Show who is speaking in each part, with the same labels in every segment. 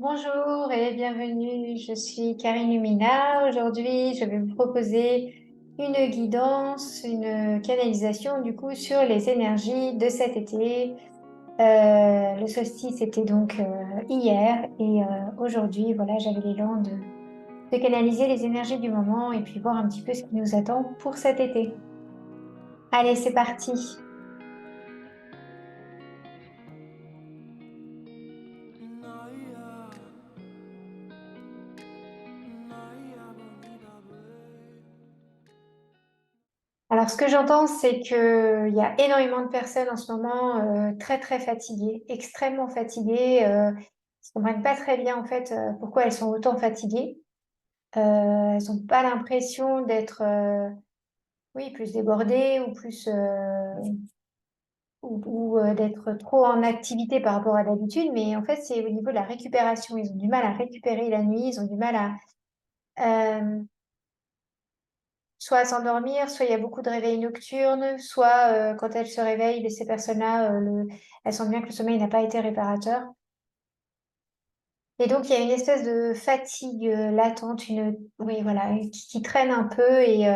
Speaker 1: Bonjour et bienvenue, je suis Karine Lumina. Aujourd'hui, je vais vous proposer une guidance, une canalisation du coup sur les énergies de cet été. Le solstice était donc hier et aujourd'hui, voilà, j'avais l'élan de canaliser les énergies du moment et puis voir un petit peu ce qui nous attend pour cet été. Allez, c'est parti. Alors, ce que j'entends, c'est qu'il y a énormément de personnes en ce moment très, très fatiguées, extrêmement fatiguées, qui ne comprennent pas très bien, en fait, pourquoi elles sont autant fatiguées. Elles n'ont pas l'impression d'être, oui, plus débordées ou plus, ou d'être trop en activité par rapport à d'habitude, mais en fait, c'est au niveau de la récupération. Ils ont du mal à récupérer la nuit, ils ont du mal euh, soit à s'endormir, soit il y a beaucoup de réveils nocturnes, soit quand elles se réveillent, ces personnes-là, elles sentent bien que le sommeil n'a pas été réparateur. Et donc, il y a une espèce de fatigue latente, oui, voilà, qui traîne un peu et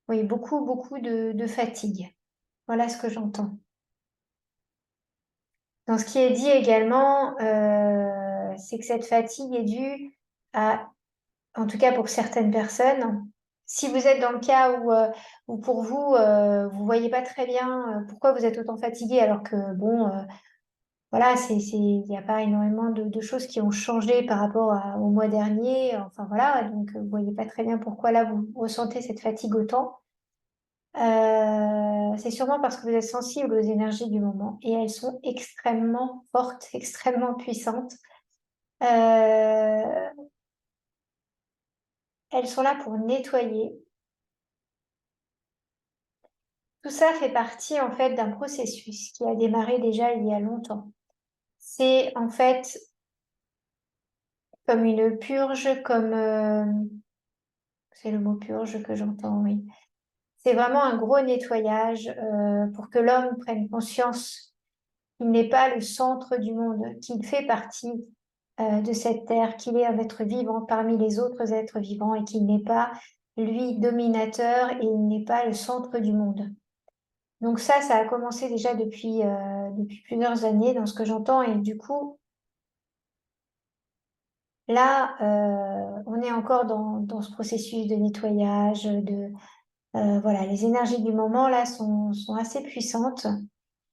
Speaker 1: oui, beaucoup, beaucoup de fatigue. Voilà ce que j'entends. Donc, ce qui est dit également, c'est que cette fatigue est due à, en tout cas pour certaines personnes, si vous êtes dans le cas où pour vous, vous voyez pas très bien pourquoi vous êtes autant fatigué alors que, bon, voilà, il n'y a pas énormément de choses qui ont changé par rapport au mois dernier. Enfin, voilà, donc vous voyez pas très bien pourquoi là vous ressentez cette fatigue autant. C'est sûrement parce que vous êtes sensible aux énergies du moment et elles sont extrêmement fortes, extrêmement puissantes. Euh, Elles sont là pour nettoyer. Tout ça fait partie en fait d'un processus qui a démarré déjà il y a longtemps. C'est en fait comme une purge, c'est le mot purge que j'entends, oui. C'est vraiment un gros nettoyage pour que l'homme prenne conscience qu'il n'est pas le centre du monde, qu'il fait partie de cette terre, qu'il est un être vivant parmi les autres êtres vivants et qu'il n'est pas, lui, dominateur et il n'est pas le centre du monde. Donc ça a commencé déjà depuis plusieurs années dans ce que j'entends et du coup, là, on est encore dans ce processus de nettoyage, voilà, les énergies du moment là sont assez puissantes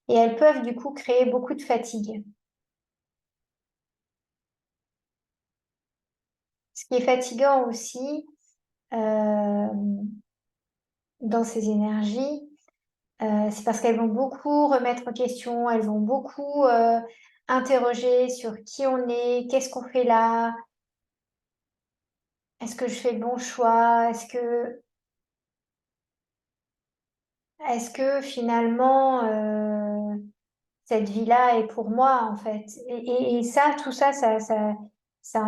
Speaker 1: et elles peuvent du coup créer beaucoup de fatigue. Ce qui est fatigant aussi euh, dans ces énergies, c'est parce qu'elles vont beaucoup remettre en question, elles vont beaucoup interroger sur qui on est, qu'est-ce qu'on fait là, est-ce que je fais le bon choix, est-ce que finalement cette vie-là est pour moi en fait. Et ça, tout ça, ça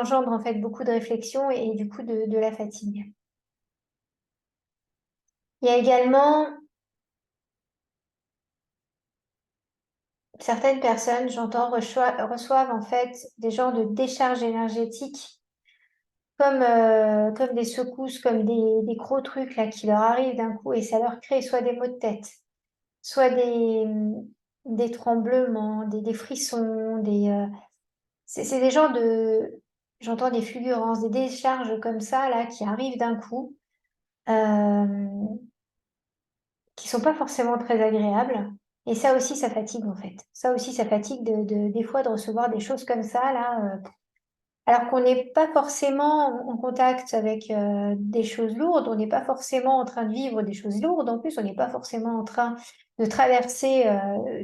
Speaker 1: engendre en fait beaucoup de réflexion et du coup de la fatigue. Il y a également certaines personnes, j'entends, reçoivent en fait des genres de décharges énergétiques comme des secousses, comme des gros trucs là qui leur arrivent d'un coup et ça leur crée soit des maux de tête, soit des tremblements, des frissons, c'est des genres j'entends des fulgurances, des décharges comme ça là qui arrivent d'un coup, euh, qui sont pas forcément très agréables. Et ça aussi, ça fatigue en fait. Ça aussi, ça fatigue des fois de recevoir des choses comme ça là. Alors qu'on n'est pas forcément en contact avec des choses lourdes, on n'est pas forcément en train de vivre des choses lourdes, en plus on n'est pas forcément en train de traverser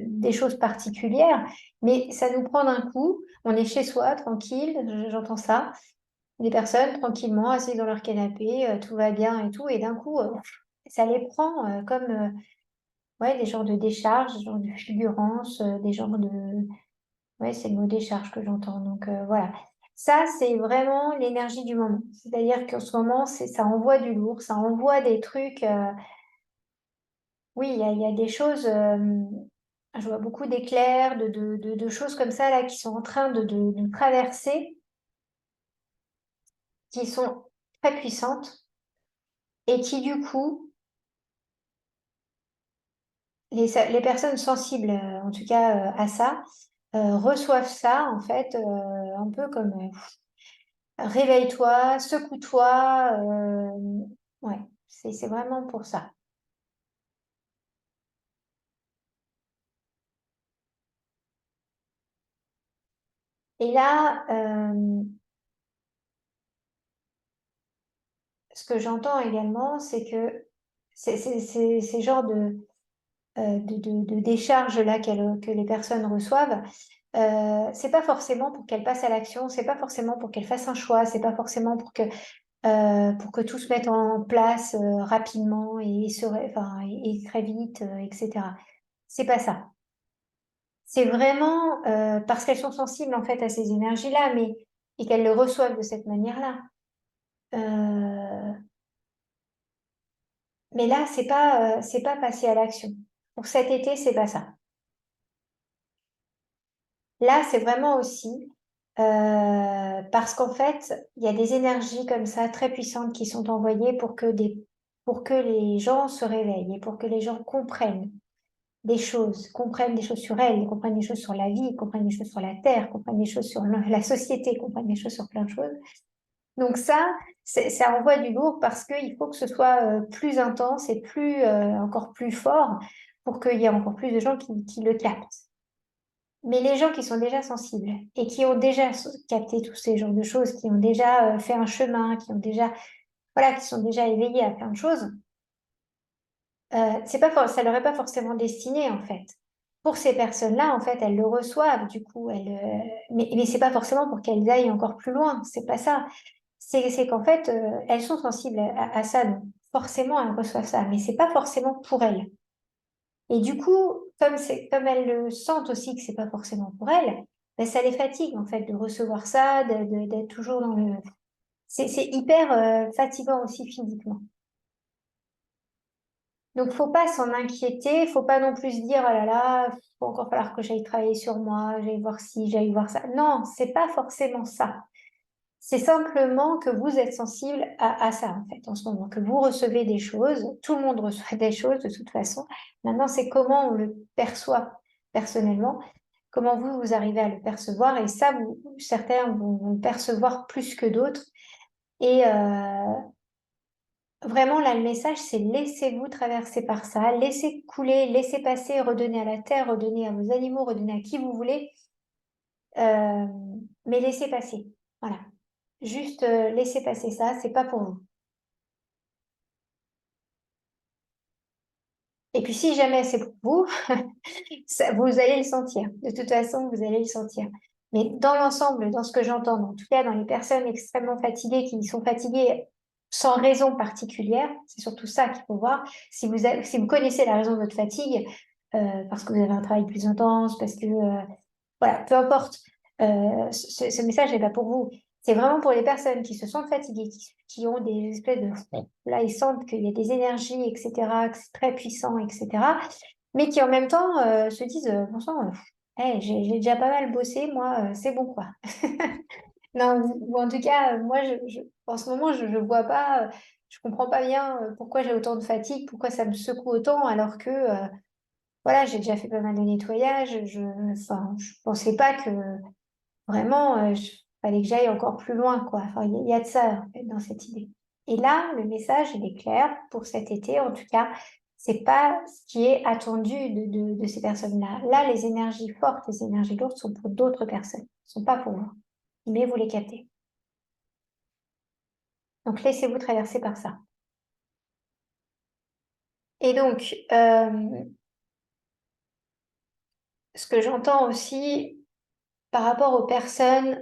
Speaker 1: des choses particulières, mais ça nous prend d'un coup, on est chez soi, tranquille, j'entends ça, des personnes tranquillement assises dans leur canapé, tout va bien et tout, et d'un coup, ça les prend comme ouais, des genres de décharge, des genres de fulgurance, des genres de oui, c'est le mot décharge que j'entends. Donc voilà. Ça, c'est vraiment l'énergie du moment. C'est-à-dire qu'en ce moment, ça envoie du lourd, ça envoie des trucs. Oui, il y a des choses. Je vois beaucoup d'éclairs, de choses comme ça là qui sont en train de traverser, qui sont très puissantes et qui du coup, les personnes sensibles, en tout cas à ça, reçoivent ça en fait un peu comme réveille-toi, secoue-toi. Ouais, c'est vraiment pour ça. Et là, ce que j'entends également, c'est que ces genres de décharges là que les personnes reçoivent, c'est pas forcément pour qu'elles passent à l'action, c'est pas forcément pour qu'elles fassent un choix, c'est pas forcément pour que tout se mette en place rapidement enfin, et très vite, etc. C'est pas ça. C'est vraiment parce qu'elles sont sensibles en fait à ces énergies-là, mais et qu'elles le reçoivent de cette manière-là. Euh, mais là, c'est pas passer à l'action. Pour cet été, c'est pas ça. Là, c'est vraiment aussi parce qu'en fait, il y a des énergies comme ça très puissantes qui sont envoyées pour que les gens se réveillent et pour que les gens comprennent des choses sur elles, comprennent des choses sur la vie, comprennent des choses sur la terre, comprennent des choses sur la société, comprennent des choses sur plein de choses. Donc ça, ça envoie du lourd parce qu'il faut que ce soit plus intense et encore plus fort pour qu'il y ait encore plus de gens qui le captent. Mais les gens qui sont déjà sensibles et qui ont déjà capté tous ces genres de choses, qui ont déjà fait un chemin, voilà, qui sont déjà éveillés à plein de choses, ça leur est pas forcément destiné en fait. Pour ces personnes-là, en fait, elles le reçoivent, du coup, mais c'est pas forcément pour qu'elles aillent encore plus loin, c'est pas ça. C'est qu'en fait, elles sont sensibles à ça, donc forcément, elles reçoivent ça, mais c'est pas forcément pour elles. Et du coup, comme elles le sentent aussi que c'est pas forcément pour elles, ben, ça les fatigue en fait de recevoir ça, d'être toujours dans le. C'est hyper fatigant aussi physiquement. Donc faut pas s'en inquiéter, faut pas non plus se dire oh là là, faut encore falloir que j'aille travailler sur moi, j'aille voir ci, j'aille voir ça. Non, c'est pas forcément ça. C'est simplement que vous êtes sensible à ça, en fait, en ce moment, que vous recevez des choses, tout le monde reçoit des choses de toute façon. Maintenant, c'est comment on le perçoit personnellement, comment vous arrivez à le percevoir, et ça, certains vont le percevoir plus que d'autres. Et vraiment, là, le message, c'est laissez-vous traverser par ça, laissez couler, laissez passer, redonnez à la terre, redonnez à vos animaux, redonnez à qui vous voulez, euh, mais laissez passer. Voilà. Juste laissez passer ça, c'est pas pour vous. Et puis si jamais c'est pour vous, vous allez le sentir. De toute façon, vous allez le sentir. Mais dans l'ensemble, dans ce que j'entends, en tout cas dans les personnes extrêmement fatiguées qui sont fatiguées sans raison particulière, c'est surtout ça qu'il faut voir. Si vous connaissez la raison de votre fatigue, parce que vous avez un travail plus intense, parce que voilà, peu importe. Ce message n'est pas pour vous. C'est vraiment pour les personnes qui se sentent fatiguées, qui ont des espèces de. Là, ils sentent qu'il y a des énergies, etc., que c'est très puissant, etc. Mais qui en même temps se disent bon sang, hey, j'ai déjà pas mal bossé, moi, c'est bon, quoi. Non, ou en tout cas, moi, en ce moment, je vois pas, je comprends pas bien pourquoi j'ai autant de fatigue, pourquoi ça me secoue autant, alors que voilà, j'ai déjà fait pas mal de nettoyage. Enfin, je pensais pas que vraiment, fallait que j'aille encore plus loin, quoi. Enfin, il y a de ça, en fait, dans cette idée. Et là, le message, il est clair pour cet été, en tout cas, c'est pas ce qui est attendu de ces personnes-là. Là, les énergies fortes, les énergies lourdes sont pour d'autres personnes, sont pas pour vous. Mais vous les captez. Donc, laissez-vous traverser par ça. Et donc, ce que j'entends aussi par rapport aux personnes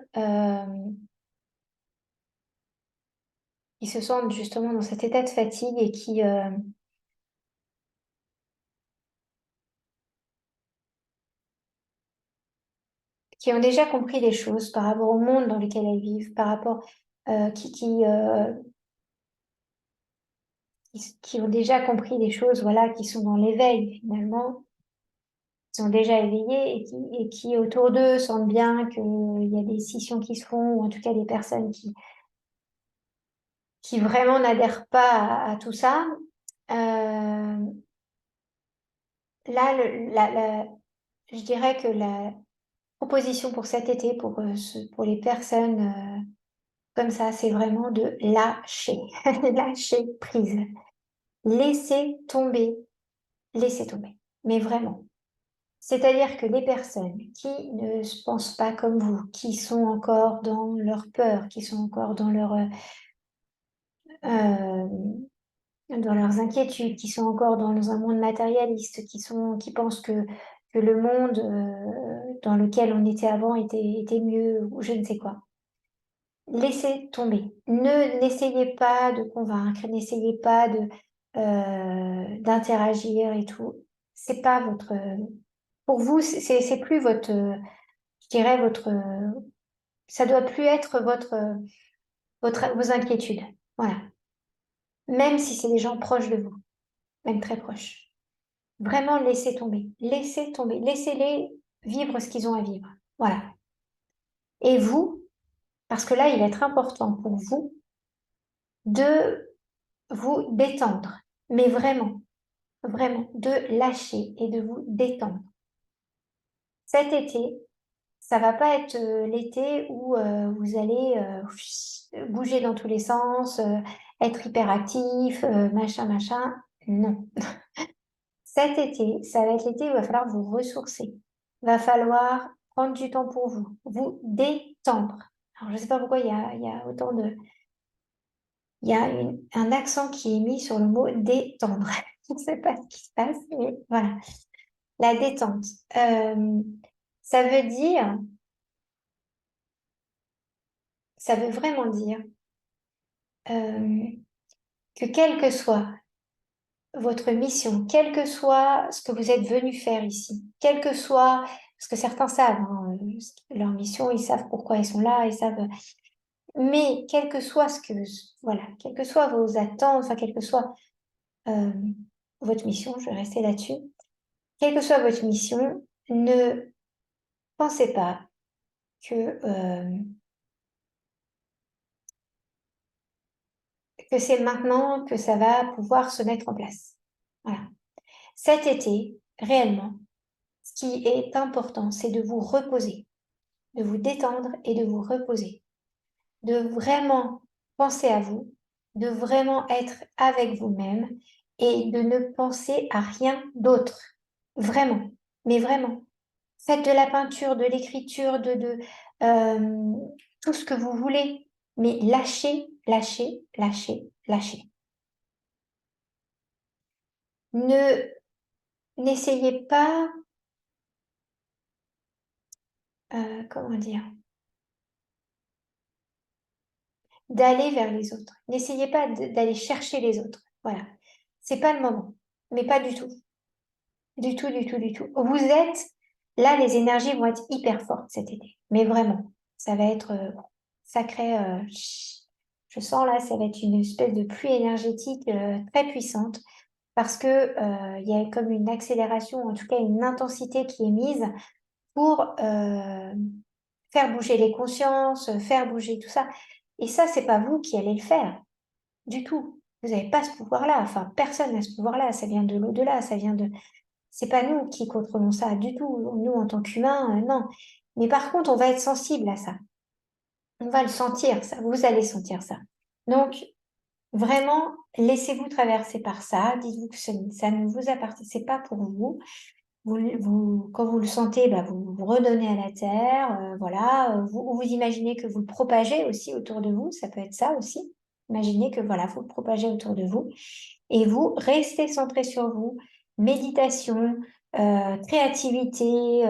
Speaker 1: qui se sentent justement dans cet état de fatigue et qui ont déjà compris des choses par rapport au monde dans lequel elles vivent, par rapport qui ont déjà compris des choses, voilà, qui sont dans l'éveil finalement, sont déjà éveillés et qui autour d'eux sentent bien qu'il y a des scissions qui se font, ou en tout cas des personnes qui vraiment n'adhèrent pas à tout ça. Euh, là, je dirais que la proposition pour cet été, pour les personnes comme ça, c'est vraiment de lâcher, lâcher prise, laisser tomber, laisser tomber. Mais vraiment. C'est-à-dire que les personnes qui ne se pensent pas comme vous, qui sont encore dans leur peur, qui sont encore euh, dans leurs inquiétudes, qui sont encore dans un monde matérialiste, qui pensent que le monde dans lequel on était avant était mieux, ou je ne sais quoi. Laissez tomber. N'essayez pas de convaincre, n'essayez pas d'interagir et tout. C'est pas votre. Pour vous, c'est plus votre. Je dirais votre. Ça doit plus être vos inquiétudes. Voilà. Même si c'est des gens proches de vous, même très proches. Vraiment, laissez tomber. Laissez tomber. Laissez-les vivre ce qu'ils ont à vivre. Voilà. Et vous, parce que là, il va être important pour vous de vous détendre. Mais vraiment, vraiment, de lâcher et de vous détendre. Cet été, ça va pas être l'été où vous allez bouger dans tous les sens, être hyperactif, machin, machin. Non. Cet été, ça va être l'été où il va falloir vous ressourcer. Il va falloir prendre du temps pour vous, vous détendre. Alors, je ne sais pas pourquoi il y a autant de... Il y a un accent qui est mis sur le mot détendre. Je ne sais pas ce qui se passe, mais voilà. La détente. Euh, ça veut dire, ça veut vraiment dire euh, que quelle que soit votre mission, quel que soit ce que vous êtes venu faire ici, quel que soit, parce que certains savent hein, leur mission, ils savent pourquoi ils sont là, ils savent, mais quel que soit voilà, quelles que soient vos attentes, enfin, quelle que soit euh, votre mission, je vais rester là-dessus, quelle que soit votre mission, ne pensez pas que c'est maintenant que ça va pouvoir se mettre en place. Voilà. Cet été, réellement, ce qui est important, c'est de vous reposer, de vous détendre et de vous reposer, de vraiment penser à vous, de vraiment être avec vous-même et de ne penser à rien d'autre. Vraiment, mais vraiment. Faites de la peinture, de l'écriture, euh, tout ce que vous voulez, mais lâchez, lâchez, lâchez, lâchez. Ne N'essayez pas, comment dire, d'aller vers les autres. N'essayez pas d'aller chercher les autres. Voilà. C'est pas le moment. Mais pas du tout. Du tout, du tout, du tout. Vous êtes, là, les énergies vont être hyper fortes cet été. Mais vraiment, ça va être sacré. Je sens là, ça va être une espèce de pluie énergétique très puissante parce que il y a comme une accélération, en tout cas une intensité qui est mise pour faire bouger les consciences, faire bouger tout ça. Et ça, c'est pas vous qui allez le faire, du tout. Vous n'avez pas ce pouvoir-là. Enfin, personne n'a ce pouvoir-là. Ça vient de l'au-delà. Ça vient de. C'est pas nous qui contrôlons ça du tout. Nous, en tant qu'humains, non. Mais par contre, on va être sensible à ça. On va le sentir, ça. Vous allez sentir ça. Donc, vraiment, laissez-vous traverser par ça. Dites-vous que ça ne vous appartient. C'est pas pour vous. Quand vous le sentez, bah, vous vous redonnez à la terre, voilà. Vous imaginez que vous le propagez aussi autour de vous, ça peut être ça aussi. Imaginez que voilà, vous le propagez autour de vous et vous restez centré sur vous. Méditation, créativité,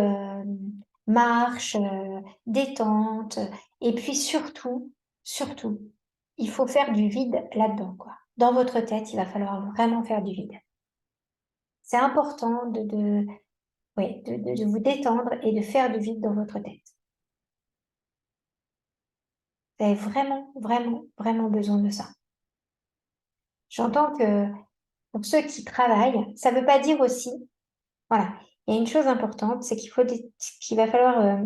Speaker 1: marche, détente. Et puis surtout, surtout, il faut faire du vide là-dedans, quoi. Dans votre tête, il va falloir vraiment faire du vide. C'est important ouais, de vous détendre et de faire du vide dans votre tête. Vous avez vraiment, vraiment, vraiment besoin de ça. J'entends que pour ceux qui travaillent, ça ne veut pas dire aussi, voilà, Il y a une chose importante, c'est qu'il va falloir,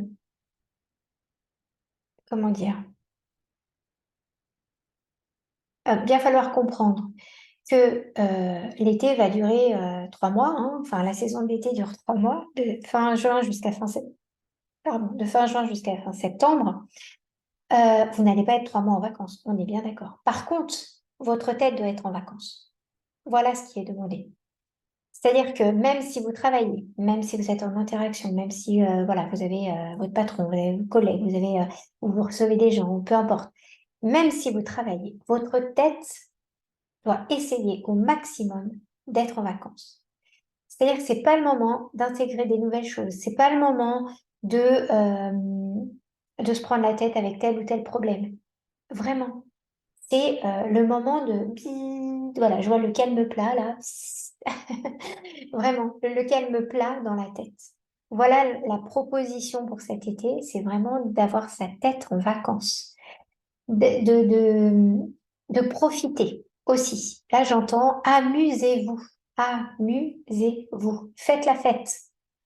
Speaker 1: comment dire, bien falloir comprendre que l'été va durer 3 mois, hein. Enfin, la saison de l'été dure 3 mois, de fin juin jusqu'à de fin juin jusqu'à fin septembre. Vous n'allez pas être 3 mois en vacances, on est bien d'accord. Par contre, votre tête doit être en vacances. Voilà ce qui est demandé. C'est-à-dire que même si vous travaillez, même si vous êtes en interaction, même si voilà, vous avez votre patron, vous avez vos collègues, ou vous recevez des gens, peu importe, même si vous travaillez, votre tête doit essayer au maximum d'être en vacances. C'est-à-dire que c'est pas le moment d'intégrer des nouvelles choses, c'est pas le moment de se prendre la tête avec tel ou tel problème. Vraiment. C'est le moment voilà, je vois le calme plat là. Vraiment, le calme plat dans la tête. Voilà la proposition pour cet été, c'est vraiment d'avoir sa tête en vacances, de, de, de, de profiter aussi. Là, j'entends amusez-vous, amusez-vous, faites la fête,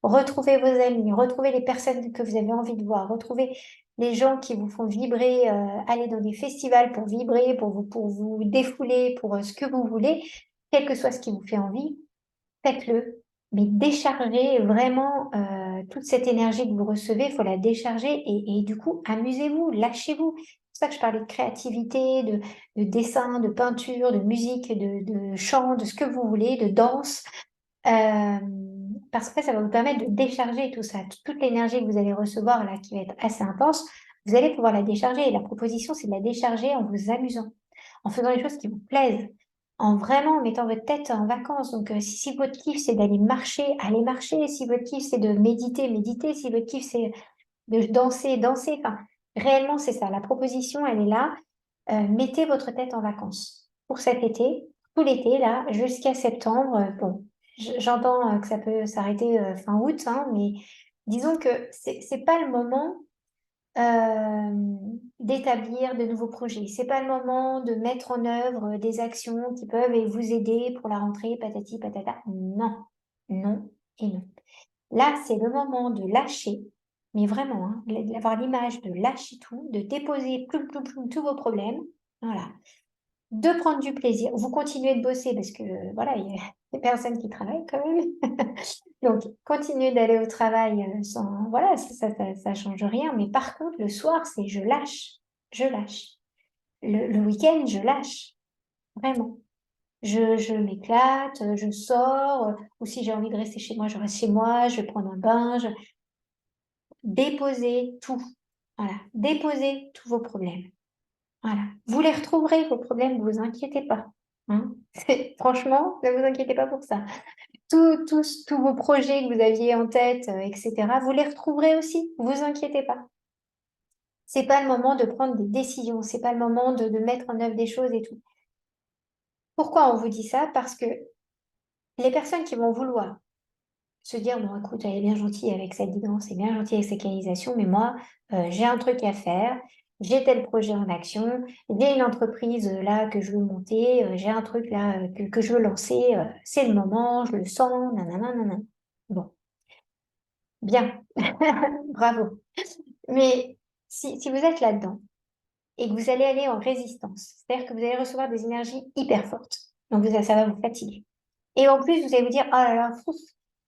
Speaker 1: retrouvez vos amis, retrouvez les personnes que vous avez envie de voir, retrouvez les gens qui vous font vibrer, allez dans des festivals pour vibrer, pour vous défouler, pour ce que vous voulez, quel que soit ce qui vous fait envie, faites-le. Mais déchargez vraiment toute cette énergie que vous recevez, il faut la décharger et du coup, amusez-vous, lâchez-vous. C'est pour ça que je parlais de créativité, de dessin, de peinture, de musique, de chant, de ce que vous voulez, de danse. Euh, Parce que ça va vous permettre de décharger tout ça, toute l'énergie que vous allez recevoir là, qui va être assez intense, vous allez pouvoir la décharger. Et la proposition, c'est de la décharger en vous amusant, en faisant les choses qui vous plaisent, en vraiment mettant votre tête en vacances. Donc, si votre kiff, c'est d'aller marcher, allez marcher. Si votre kiff, c'est de méditer, méditez. Si votre kiff, c'est de danser, danser. Enfin, réellement, c'est ça. La proposition, elle est là. Mettez votre tête en vacances pour cet été, tout l'été, là, jusqu'à septembre. Bon, j'entends que ça peut s'arrêter fin août, hein, mais disons que c'est pas le moment d'établir de nouveaux projets. C'est pas le moment de mettre en œuvre des actions qui peuvent vous aider pour la rentrée, patati patata. Non, non et non. Là, c'est le moment de lâcher, mais vraiment, hein, d'avoir l'image de lâcher tout, de déposer ploum, ploum, ploum, tous vos problèmes. Voilà, de prendre du plaisir. Vous continuez de bosser parce que voilà, il y a des personnes qui travaillent quand même. Donc, continuez d'aller au travail sans, voilà, ça change rien. Mais par contre, le soir, c'est je lâche, je lâche. Le week-end, je lâche, vraiment. Je m'éclate, je sors, ou si j'ai envie de rester chez moi, je reste chez moi, je vais prendre un bain, déposez tout. Voilà, déposez tous vos problèmes. Voilà. Vous les retrouverez, vos problèmes, ne vous inquiétez pas. Hein. Franchement, ne vous inquiétez pas pour ça. Tous vos projets que vous aviez en tête, etc., vous les retrouverez aussi. Vous inquiétez pas. C'est pas le moment de prendre des décisions. C'est pas le moment de mettre en œuvre des choses et tout. Pourquoi on vous dit ça? Parce que les personnes qui vont vouloir se dire, bon, écoute, elle est bien gentille avec sa guidance, elle est bien gentille avec sa canalisation, mais moi, j'ai un truc à faire, j'ai tel projet en action, j'ai une entreprise là que je veux monter, j'ai un truc là que je veux lancer, c'est le moment, je le sens, nanana, nanana. Bon, bien, bravo. Mais si vous êtes là-dedans et que vous allez aller en résistance, c'est-à-dire que vous allez recevoir des énergies hyper fortes, donc ça va vous fatiguer. Et en plus, vous allez vous dire, oh là là, fouf,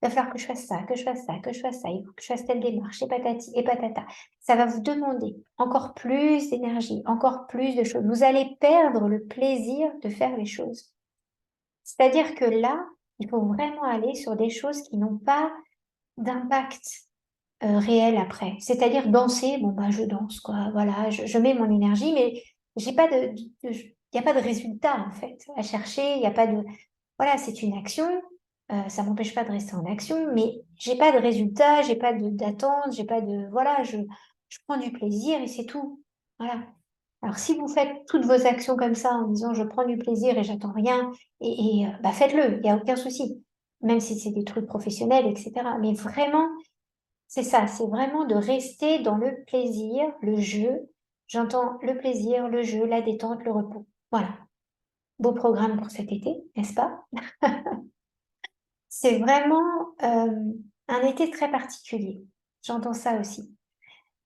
Speaker 1: il va falloir que je fasse ça, que je fasse ça, que je fasse ça, il faut que je fasse telle démarche, et patati et patata. Ça va vous demander encore plus d'énergie, encore plus de choses. Vous allez perdre le plaisir de faire les choses. C'est-à-dire que là, il faut vraiment aller sur des choses qui n'ont pas d'impact réel après. C'est-à-dire danser, bon bah je danse, quoi. Voilà, je mets mon énergie, mais j'ai pas il n'y a pas de résultat en fait à chercher, il n'y a pas de voilà, c'est une action. Ça m'empêche pas de rester en action, mais j'ai pas de résultat, j'ai pas d'attente, j'ai pas de voilà, je prends du plaisir et c'est tout. Voilà. Alors si vous faites toutes vos actions comme ça en disant je prends du plaisir et j'attends rien, bah faites-le, il n'y a aucun souci. Même si c'est des trucs professionnels, etc. Mais vraiment, c'est ça, c'est vraiment de rester dans le plaisir, le jeu. J'entends le plaisir, le jeu, la détente, le repos. Voilà. Beau programme pour cet été, n'est-ce pas? C'est vraiment un été très particulier. J'entends ça aussi.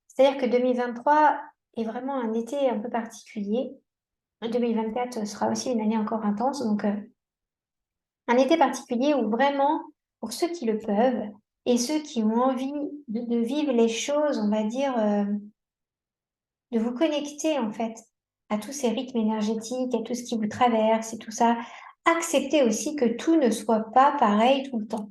Speaker 1: C'est-à-dire que 2023 est vraiment un été un peu particulier. 2024 sera aussi une année encore intense, donc un été particulier où vraiment, pour ceux qui le peuvent et ceux qui ont envie de vivre les choses, on va dire, de vous connecter en fait à tous ces rythmes énergétiques, à tout ce qui vous traverse et tout ça. Acceptez aussi que tout ne soit pas pareil tout le temps.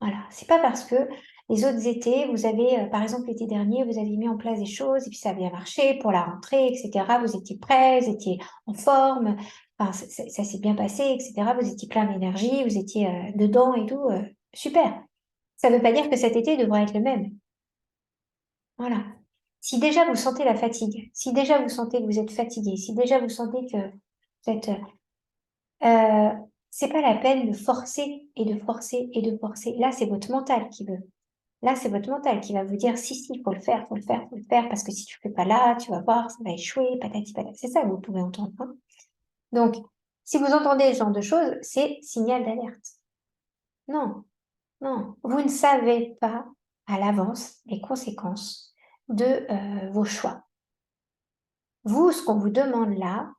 Speaker 1: Voilà, c'est pas parce que les autres étés, vous avez, par exemple l'été dernier, vous avez mis en place des choses et puis ça a bien marché pour la rentrée, etc. Vous étiez prêts, vous étiez en forme, enfin, ça s'est bien passé, etc. Vous étiez plein d'énergie, vous étiez dedans et tout, super. Ça ne veut pas dire que cet été devra être le même. Voilà. Si déjà vous sentez la fatigue, si déjà vous sentez que vous êtes fatigué, si déjà vous sentez que vous êtes, c'est pas la peine de forcer et de forcer et de forcer. Là, c'est votre mental qui veut. Là, c'est votre mental qui va vous dire, si, si, faut le faire, faut le faire, faut le faire, parce que si tu fais pas là, tu vas voir, ça va échouer, patati patata. C'est ça que vous pouvez entendre, hein. Donc, si vous entendez ce genre de choses, c'est signal d'alerte. Non, non, vous ne savez pas à l'avance les conséquences de vos choix. Vous, ce qu'on vous demande là,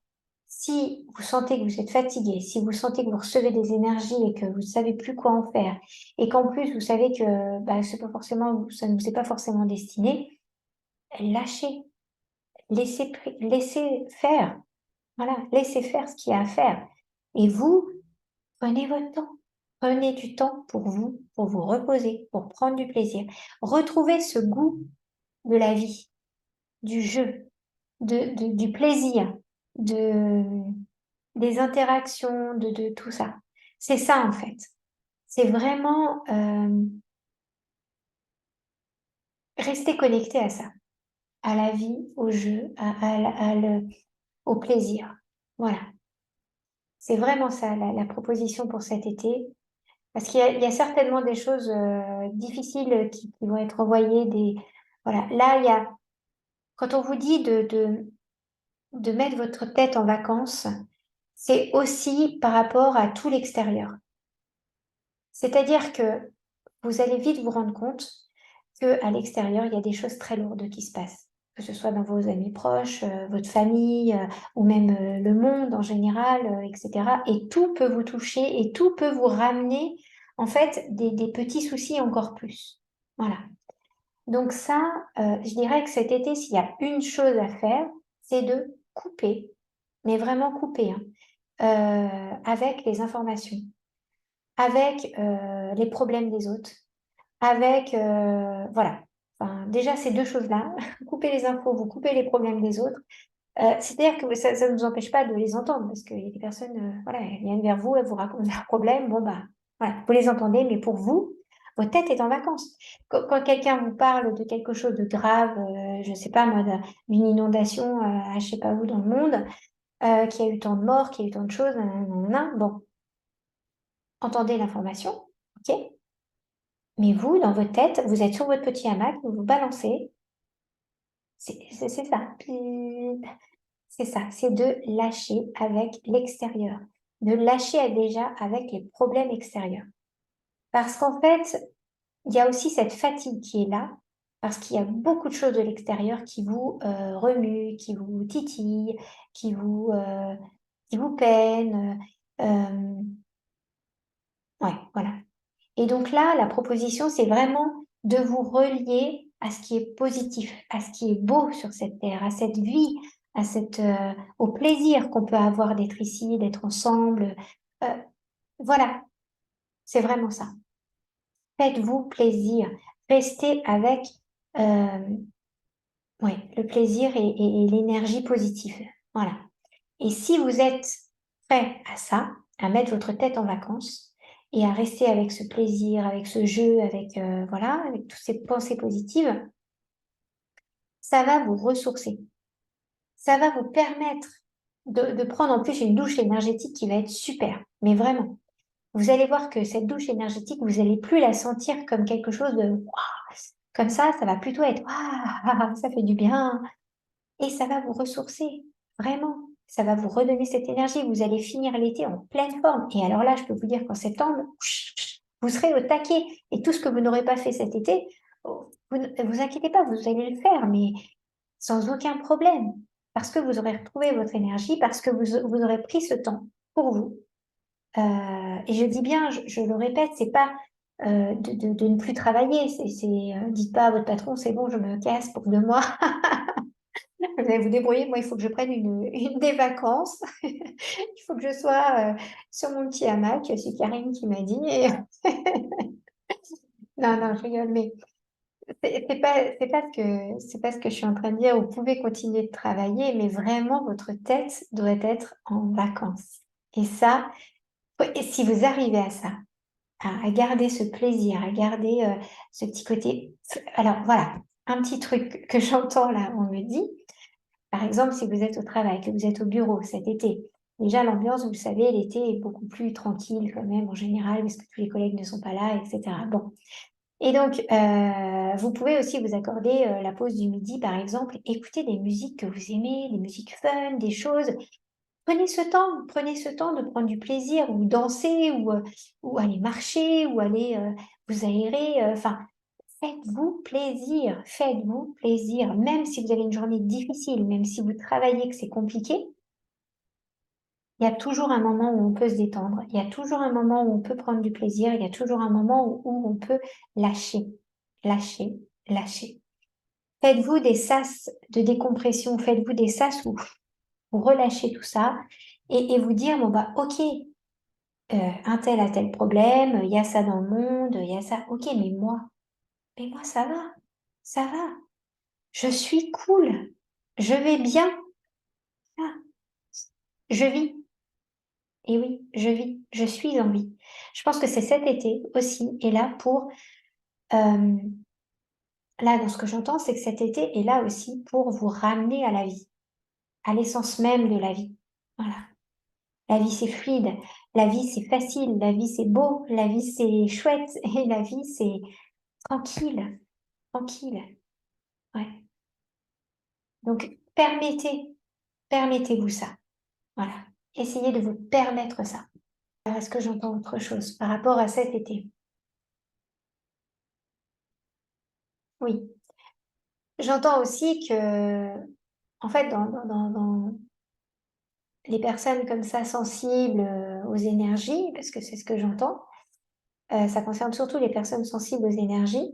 Speaker 1: si vous sentez que vous êtes fatigué, si vous sentez que vous recevez des énergies et que vous ne savez plus quoi en faire, et qu'en plus vous savez que bah, c'est pas forcément, ça ne vous est pas forcément destiné, lâchez, laissez faire. Voilà, laissez faire ce qu'il y a à faire. Et vous, prenez votre temps. Prenez du temps pour vous reposer, pour prendre du plaisir. Retrouvez ce goût de la vie, du jeu, du plaisir, de, des interactions, de tout ça. C'est ça en fait. C'est vraiment rester connecté à ça, à la vie, au jeu, au plaisir. Voilà. C'est vraiment ça la proposition pour cet été. Parce il y a certainement des choses difficiles qui vont être envoyées. Voilà. Là, quand on vous dit de mettre votre tête en vacances, c'est aussi par rapport à tout l'extérieur. C'est-à-dire que vous allez vite vous rendre compte qu'à l'extérieur, il y a des choses très lourdes qui se passent, que ce soit dans vos amis proches, votre famille, ou même le monde en général, etc. Et tout peut vous toucher et tout peut vous ramener, en fait, des petits soucis encore plus. Voilà. Donc ça, je dirais que cet été, s'il y a une chose à faire, c'est de couper, mais vraiment couper, hein, avec les informations, avec les problèmes des autres, avec, voilà. Enfin, déjà, ces deux choses-là, couper les infos, vous coupez les problèmes des autres. C'est-à-dire que ça ne nous empêche pas de les entendre, parce qu'il y a des personnes, voilà, elles viennent vers vous, elles vous racontent leurs problèmes. Bon, bah, voilà, vous les entendez, mais pour vous, votre tête est en vacances. Quand quelqu'un vous parle de quelque chose de grave, je sais pas moi, d'une inondation à je sais pas où dans le monde, qui a eu tant de morts, qui a eu tant de choses, nanana, bon, entendez l'information, ok? Mais vous, dans votre tête, vous êtes sur votre petit hamac, vous vous balancez. C'est ça. C'est ça. C'est de lâcher avec l'extérieur. De lâcher déjà avec les problèmes extérieurs. Parce qu'en fait, il y a aussi cette fatigue qui est là. Parce qu'il y a beaucoup de choses de l'extérieur qui vous remuent, qui vous titillent, qui vous peinent. Ouais, voilà. Et donc là, la proposition, c'est vraiment de vous relier à ce qui est positif, à ce qui est beau sur cette terre, à cette vie, au plaisir qu'on peut avoir d'être ici, d'être ensemble. Euh, voilà, c'est vraiment ça. Faites-vous plaisir. Restez avec euh, ouais, le plaisir et l'énergie positive. Voilà. Et si vous êtes prêt à ça, à mettre votre tête en vacances et à rester avec ce plaisir, avec ce jeu, avec voilà, avec toutes ces pensées positives, ça va vous ressourcer. Ça va vous permettre de prendre en plus une douche énergétique qui va être super. Mais vraiment, vous allez voir que cette douche énergétique, vous n'allez plus la sentir comme quelque chose de waouh. Comme ça va plutôt être waouh, ça fait du bien, et ça va vous ressourcer, vraiment. Ça va vous redonner cette énergie. Vous allez finir l'été en pleine forme. Et alors là, je peux vous dire qu'en septembre, Vous serez au taquet. Et tout ce que vous n'aurez pas fait cet été, vous ne vous inquiétez pas, vous allez le faire, mais sans aucun problème. Parce que vous aurez retrouvé votre énergie, parce que vous aurez pris ce temps pour vous. Et je dis bien, je le répète, c'est pas de ne plus travailler. Dites pas à votre patron, c'est bon, je me casse pour 2 mois. Vous allez vous débrouiller. Moi, il faut que je prenne des vacances. Il faut que je sois sur mon petit hamac. C'est Karine qui m'a dit. Non, non, je rigole, mais c'est pas ce que je suis en train de dire. Vous pouvez continuer de travailler, mais vraiment, votre tête doit être en vacances. Et ça, et si vous arrivez à ça, à garder ce plaisir, à garder ce petit côté. Alors voilà, un petit truc que j'entends là, on me dit, par exemple, si vous êtes au travail, que vous êtes au bureau cet été, déjà l'ambiance, vous le savez, l'été est beaucoup plus tranquille quand même en général, parce que tous les collègues ne sont pas là, etc. Bon. Et donc, vous pouvez aussi vous accorder la pause du midi, par exemple, écouter des musiques que vous aimez, des musiques fun, des choses. Prenez ce temps de prendre du plaisir, ou danser, ou aller marcher, ou aller vous aérer. Enfin, faites-vous plaisir. Même si vous avez une journée difficile, même si vous travaillez, que c'est compliqué, il y a toujours un moment où on peut se détendre. Il y a toujours un moment où on peut prendre du plaisir. Il y a toujours un moment où on peut lâcher, lâcher, lâcher. Faites-vous des sas de décompression. Faites-vous des sas où vous relâchez tout ça et vous dire, bon bah ok, un tel a tel problème, il y a ça dans le monde, il y a ça. Ok, mais moi ça va. Je suis cool, je vais bien, ah, je vis. Et oui, je vis, je suis en vie. Je pense que c'est cet été aussi est là pour, euh, là dans ce que j'entends, c'est que cet été est là aussi pour vous ramener à la vie, à l'essence même de la vie. Voilà. La vie c'est fluide, la vie c'est facile, la vie c'est beau, la vie c'est chouette et la vie c'est tranquille, tranquille. Ouais. Donc permettez-vous ça. Voilà. Essayez de vous permettre ça. Est-ce que j'entends autre chose par rapport à cet été? Oui. J'entends aussi que, en fait, dans les personnes comme ça sensibles aux énergies, parce que c'est ce que j'entends, ça concerne surtout les personnes sensibles aux énergies,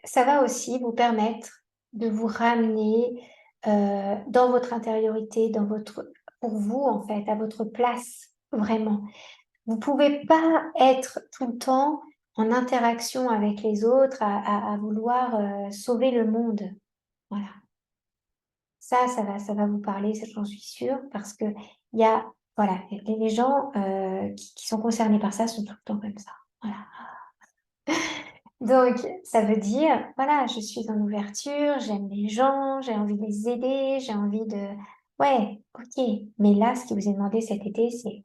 Speaker 1: ça va aussi vous permettre de vous ramener dans votre intériorité, pour vous en fait, à votre place, vraiment. Vous pouvez pas être tout le temps en interaction avec les autres, à vouloir sauver le monde. Voilà. Ça va vous parler, ça j'en suis sûre, parce que il y a, voilà, les gens qui sont concernés par ça sont tout le temps comme ça. Voilà. Donc, ça veut dire, voilà, je suis en ouverture, j'aime les gens, j'ai envie de les aider, j'ai envie de... Ouais, ok. Mais là, ce qui vous est demandé cet été, c'est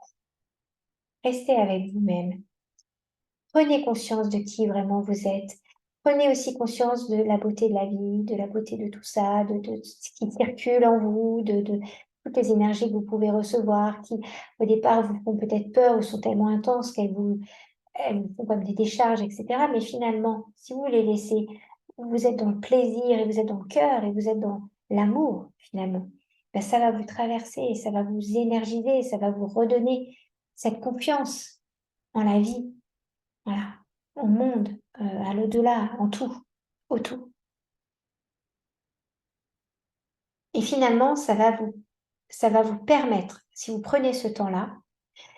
Speaker 1: rester avec vous-même. Prenez conscience de qui vraiment vous êtes. Prenez aussi conscience de la beauté de la vie, de la beauté de tout ça, de ce qui circule en vous, de toutes les énergies que vous pouvez recevoir, qui au départ vous font peut-être peur ou sont tellement intenses elles vous font comme des décharges, etc. Mais finalement, si vous les laissez, vous êtes dans le plaisir et vous êtes dans le cœur et vous êtes dans l'amour, finalement, ben, ça va vous traverser, ça va vous énergiser, ça va vous redonner cette confiance en la vie, voilà, au monde, à l'au-delà, en tout, au tout. Et finalement, ça va vous permettre, si vous prenez ce temps-là,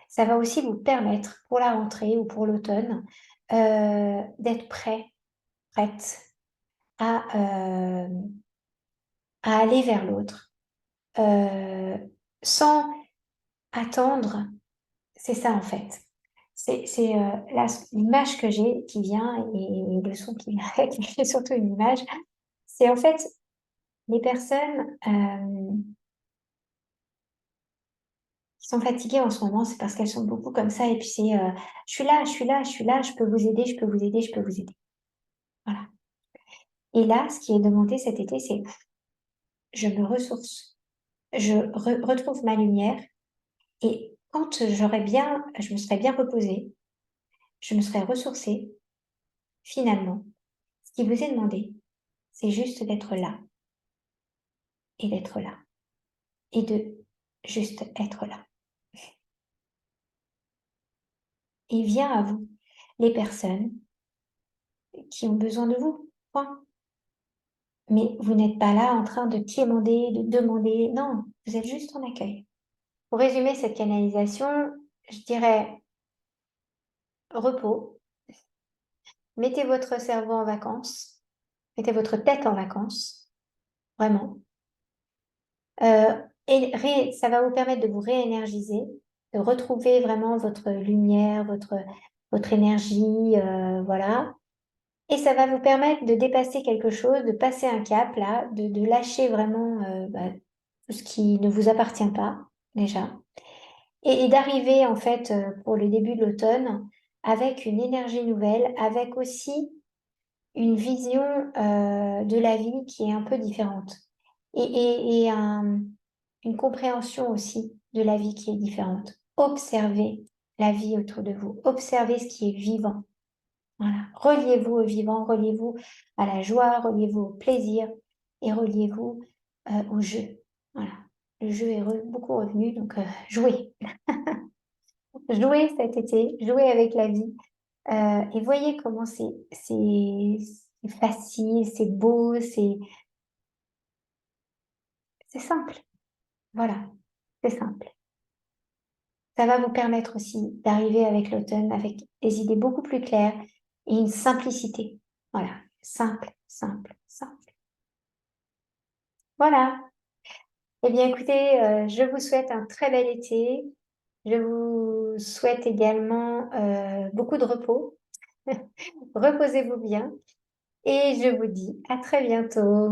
Speaker 1: ça va aussi vous permettre pour la rentrée ou pour l'automne, d'être prête à, à aller vers l'autre, euh, sans attendre. C'est ça en fait. L'image que j'ai qui vient et le son qui vient avec, mais c'est surtout une image. C'est en fait les personnes qui sont fatiguées en ce moment, c'est parce qu'elles sont beaucoup comme ça. Et puis c'est, je suis là, je suis là, je suis là, je peux vous aider, je peux vous aider, je peux vous aider. Voilà. Et là, ce qui est demandé cet été, c'est je me ressource, retrouve ma lumière. Et quand je me serais bien reposée, je me serais ressourcée. Finalement, ce qui vous est demandé, c'est juste d'être là et d'être là et de juste être là. Et vient à vous les personnes qui ont besoin de vous, point. Mais vous n'êtes pas là en train de quémander, de demander, non, vous êtes juste en accueil. Pour résumer cette canalisation, je dirais repos, mettez votre cerveau en vacances, mettez votre tête en vacances, vraiment. Et ça va vous permettre de vous réénergiser, de retrouver vraiment votre lumière, votre énergie, voilà. Et ça va vous permettre de dépasser quelque chose, de passer un cap là, de lâcher vraiment tout ce qui ne vous appartient pas déjà. Et d'arriver en fait pour le début de l'automne avec une énergie nouvelle, avec aussi une vision de la vie qui est un peu différente et une compréhension aussi de la vie qui est différente. Observez la vie autour de vous, observez ce qui est vivant. Voilà. Reliez-vous au vivant, reliez-vous à la joie, reliez-vous au plaisir et reliez-vous au jeu. Voilà. Le jeu est beaucoup revenu, donc jouez. Jouez cet été, jouez avec la vie. Et voyez comment c'est facile, c'est beau, c'est simple. Voilà, c'est simple. Ça va vous permettre aussi d'arriver avec l'automne avec des idées beaucoup plus claires et une simplicité. Voilà, simple, simple, simple. Voilà. Eh bien, écoutez, je vous souhaite un très bel été. Je vous souhaite également beaucoup de repos. Reposez-vous bien et je vous dis à très bientôt.